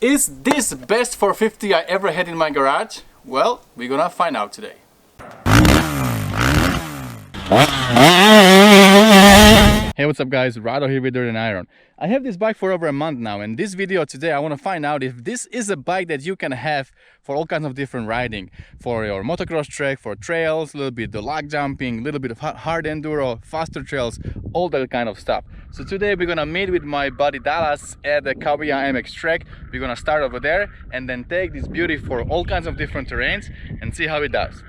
Is this best 450 I ever had in my garage? Well, we're gonna find out today. Hey, what's up guys, Rado here with Dirt and Iron. I have this bike for over a month now, and this video today I want to find out if this is a bike that you can have for all kinds of different riding. For your motocross track, for trails, a little bit the log jumping, a little bit of hard enduro, faster trails, all that kind of stuff. So today we're gonna meet with my buddy Dallas at the Kabuya MX track. We're gonna start over there and then take this beauty for all kinds of different terrains and see how it does.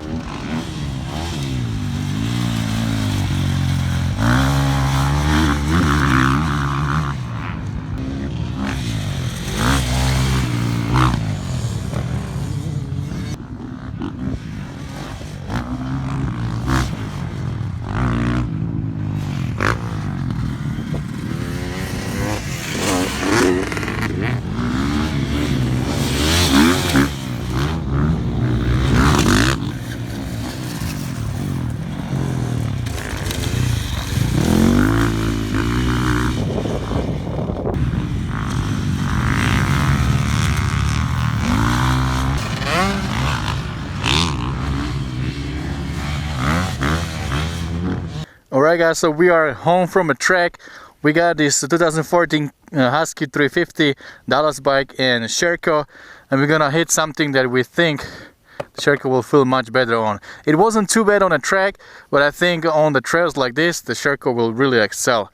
Alright guys, so we are home from a track. We got this 2014 Husky 350 Dallas bike and Sherco, and we're gonna hit something that we think the Sherco will feel much better on. It wasn't too bad on a track, but I think on the trails like this the Sherco will really excel.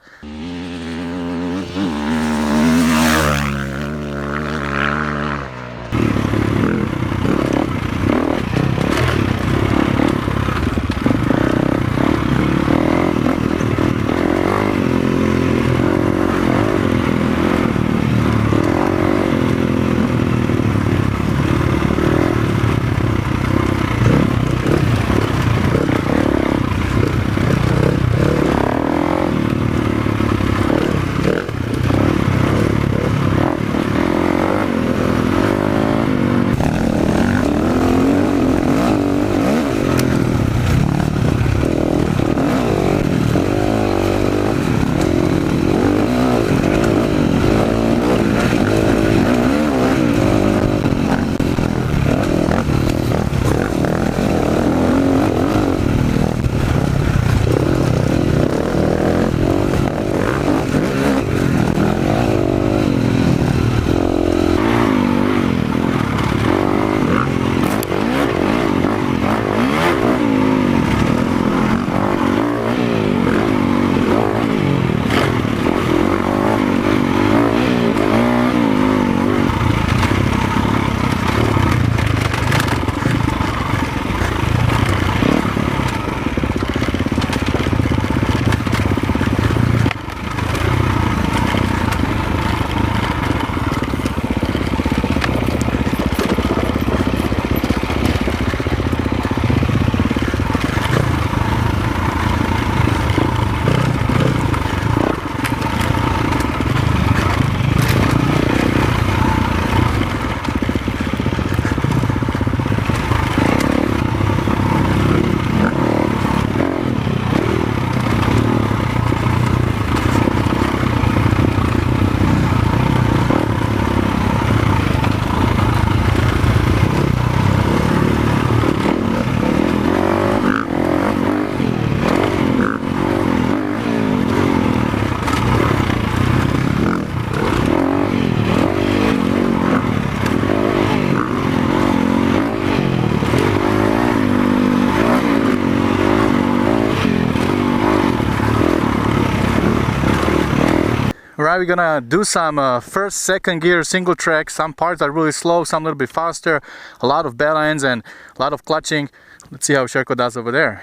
Right, we're gonna do some first, second gear single track. Some parts are really slow, some a little bit faster, a lot of bell ends and a lot of clutching. Let's see how Sherco does over there.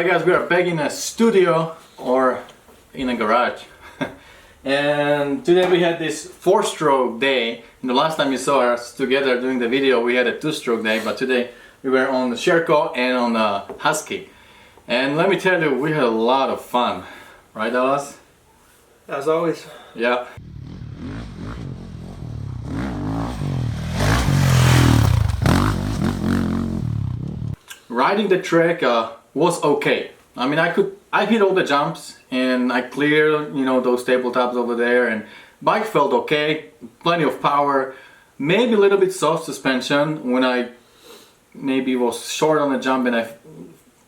Alright guys, we are back in a studio or in a garage. And today we had this 4-stroke day. And the last time you saw us together doing the video we had a 2-stroke day, but today we were on the Sherco and on the Husky. And let me tell you, we had a lot of fun. Right, Dallas? As always. Yeah. Riding the track was okay. I mean, I hit all the jumps and I cleared, you know, those tabletops over there, and bike felt okay, plenty of power, maybe a little bit soft suspension when I maybe was short on the jump and I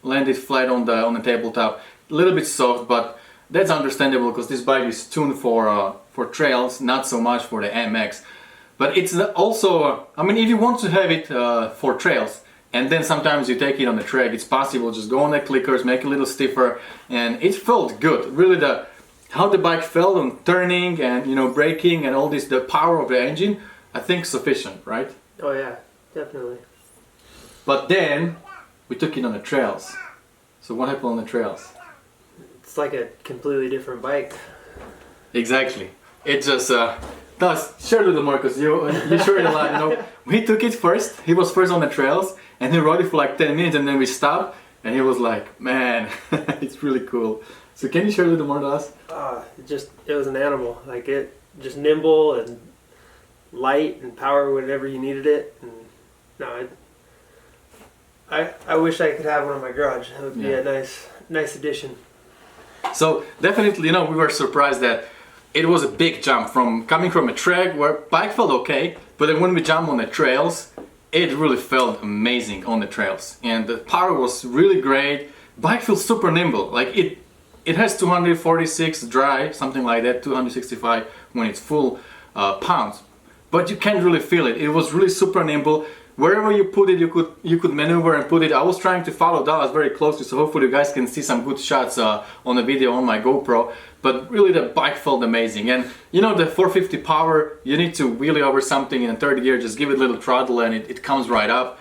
landed flat on the tabletop. A little bit soft, but that's understandable because this bike is tuned for trails, not so much for the MX. But it's also, I mean, if you want to have it for trails, and then sometimes you take it on the track, it's possible, just go on the clickers, make it a little stiffer, and it felt good. Really, how the bike felt on turning and, you know, braking and all this, the power of the engine, I think sufficient, right? Oh yeah, definitely. But then we took it on the trails. So what happened on the trails? It's like a completely different bike. Exactly. It just does share a little more because you shared a lot. You know, we took it first. He was first on the trails, and he rode it for like 10 minutes, and then we stopped, and he was like, "Man, it's really cool." So can you share a little more to us? It was an animal. Like, it just nimble and light and power whenever you needed it. And no, I wish I could have one in my garage. That would be a nice addition. So definitely, you know, we were surprised that it was a big jump from coming from a track where bike felt okay, but then when we jumped on the trails, it really felt amazing on the trails, and the power was really great. Bike feels super nimble. Like it has 246 dry, something like that, 265 when it's full pounds, but you can't really feel it. It was really super nimble. Wherever you put it, you could maneuver and put it. I was trying to follow Dallas very closely, so hopefully you guys can see some good shots on the video on my GoPro. But really, the bike felt amazing. And you know, the 450 power, you need to wheelie over something in third gear, just give it a little throttle and it comes right up.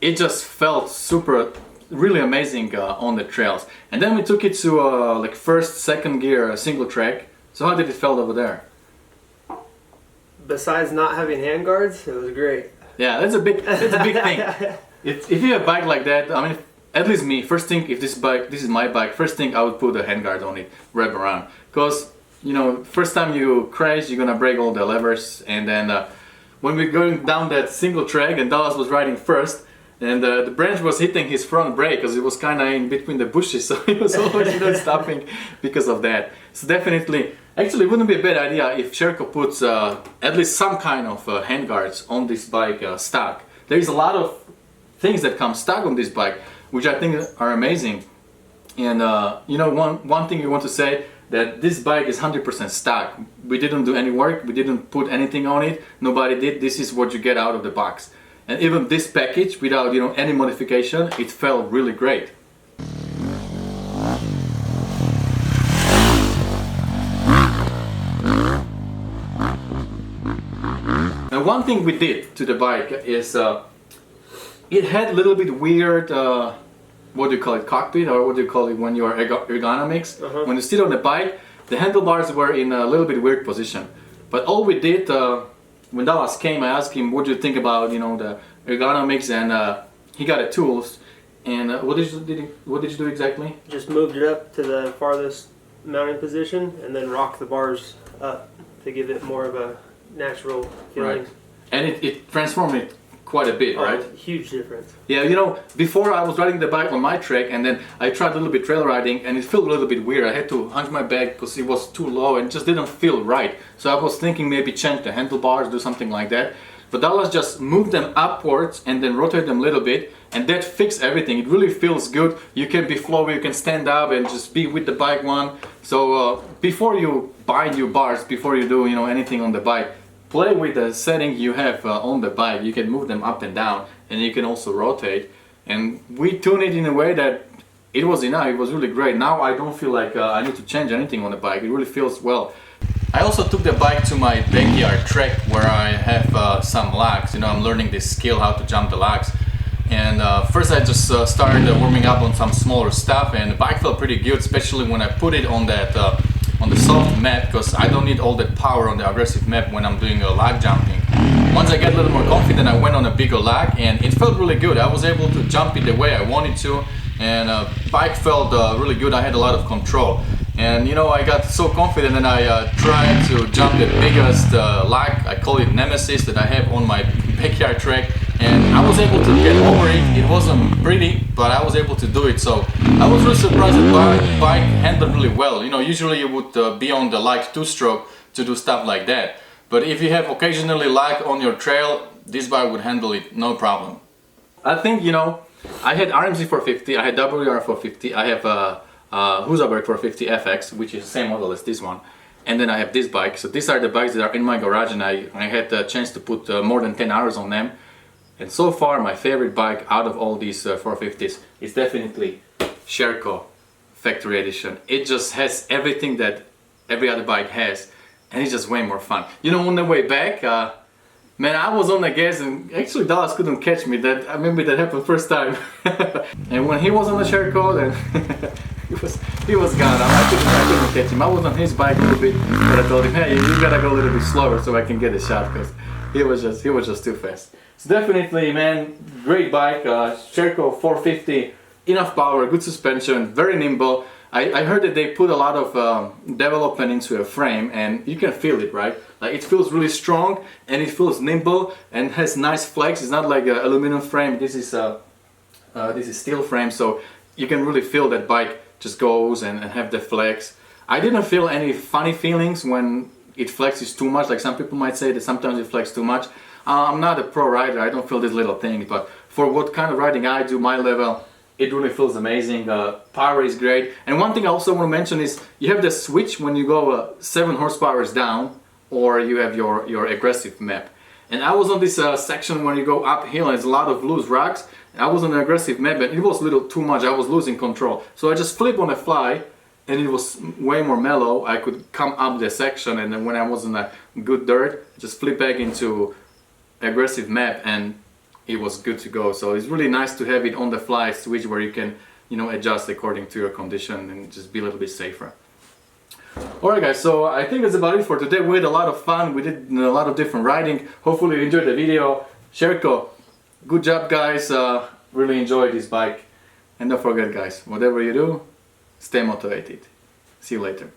It just felt super, really amazing on the trails. And then we took it to like first, second gear single track. So how did it felt over there? Besides not having handguards, it was great. Yeah, that's a big thing. If you have a bike like that, I mean, at least me, first thing, if this is my bike, first thing I would put a handguard on it, wrap around. Because, you know, first time you crash, you're gonna break all the levers, and then when we're going down that single track, and Dallas was riding first, and the branch was hitting his front brake because it was kind of in between the bushes, so he was always, you know, stopping because of that. So definitely, actually, it wouldn't be a bad idea if Sherco puts at least some kind of handguards on this bike stock. There is a lot of things that come stock on this bike, which I think are amazing. And you know, one thing we want to say, that this bike is 100% stock. We didn't do any work, we didn't put anything on it, nobody did. This is what you get out of the box. And even this package, without, you know, any modification, it felt really great. Now, one thing we did to the bike is it had a little bit weird, what do you call it, cockpit, or what do you call it when you are ergonomics? When you sit on the bike, the handlebars were in a little bit weird position. But all we did, when Dallas came, I asked him, what do you think about, you know, the ergonomics, and he got the tools. And what did you do exactly? Just moved it up to the farthest mounting position and then rocked the bars up to give it more of a natural feeling. Right. And it transformed it quite a bit, right? Huge difference. Yeah, you know, before I was riding the bike on my track, and then I tried a little bit trail riding, and it felt a little bit weird. I had to hunch my back because it was too low and just didn't feel right. So I was thinking maybe change the handlebars, do something like that. But Dallas just moved them upwards and then rotate them a little bit, and that fixed everything. It really feels good. You can be flowy, you can stand up and just be with the bike one. So before you buy new bars, before you do, you know, anything on the bike, play with the setting you have on the bike. You can move them up and down, and you can also rotate. And we tune it in a way that it was enough. It was really great. Now I don't feel like I need to change anything on the bike. It really feels well. I also took the bike to my backyard track where I have some logs. You know, I'm learning this skill how to jump the logs. And first I just started warming up on some smaller stuff, and the bike felt pretty good, especially when I put it on that on the soft map, because I don't need all that power on the aggressive map when I'm doing lag jumping. Once I get a little more confident, I went on a bigger lag, and it felt really good. I was able to jump it the way I wanted to, and bike felt really good. I had a lot of control, and you know, I got so confident, and I tried to jump the biggest lag. I call it Nemesis, that I have on my backyard track, and I was able to get over it. It wasn't pretty, but I was able to do it. So I was really surprised that bike handled really well. You know, usually you would be on the like two-stroke to do stuff like that, but if you have occasionally lag on your trail, this bike would handle it no problem. I think, you know, I had RMZ 450, I had WR 450, I have Husaberg 450 FX, which is the same model as this one, and then I have this bike. So these are the bikes that are in my garage, and I had the chance to put more than 10 hours on them. And so far, my favorite bike out of all these 450s is definitely Sherco Factory Edition. It just has everything that every other bike has, and it's just way more fun. You know, on the way back, man, I was on the gas, and actually Dallas couldn't catch me. I remember that happened first time. And when he was on the Sherco, then he was gone. I couldn't catch him. I was on his bike a little bit, but I told him, hey, you gotta go a little bit slower so I can get a shot, because he was just too fast. So definitely, man, great bike. Sherco 450, enough power, good suspension, very nimble. I heard that they put a lot of development into a frame, and you can feel it, right? Like, it feels really strong, and it feels nimble, and has nice flex. It's not like an aluminum frame. This is steel frame, so you can really feel that bike just goes and have the flex. I didn't feel any funny feelings when it flexes too much. Like some people might say that sometimes it flexes too much. I'm not a pro rider, I don't feel this little thing, but for what kind of riding I do, my level, it really feels amazing. Power is great. And one thing I also want to mention is you have the switch when you go 7 horsepower down, or you have your aggressive map. And I was on this section when you go uphill, and there's a lot of loose rocks. I was on an aggressive map, and it was a little too much. I was losing control. So I just flip on the fly, and it was way more mellow. I could come up the section, and then when I was in a good dirt, just flip back into aggressive map, and it was good to go. So it's really nice to have it on the fly switch where you can, you know, adjust according to your condition and just be a little bit safer. Alright guys, so I think that's about it for today. We had a lot of fun, we did a lot of different riding. Hopefully you enjoyed the video. Sherco, good job guys, really enjoyed this bike. And don't forget guys, whatever you do, stay motivated. See you later.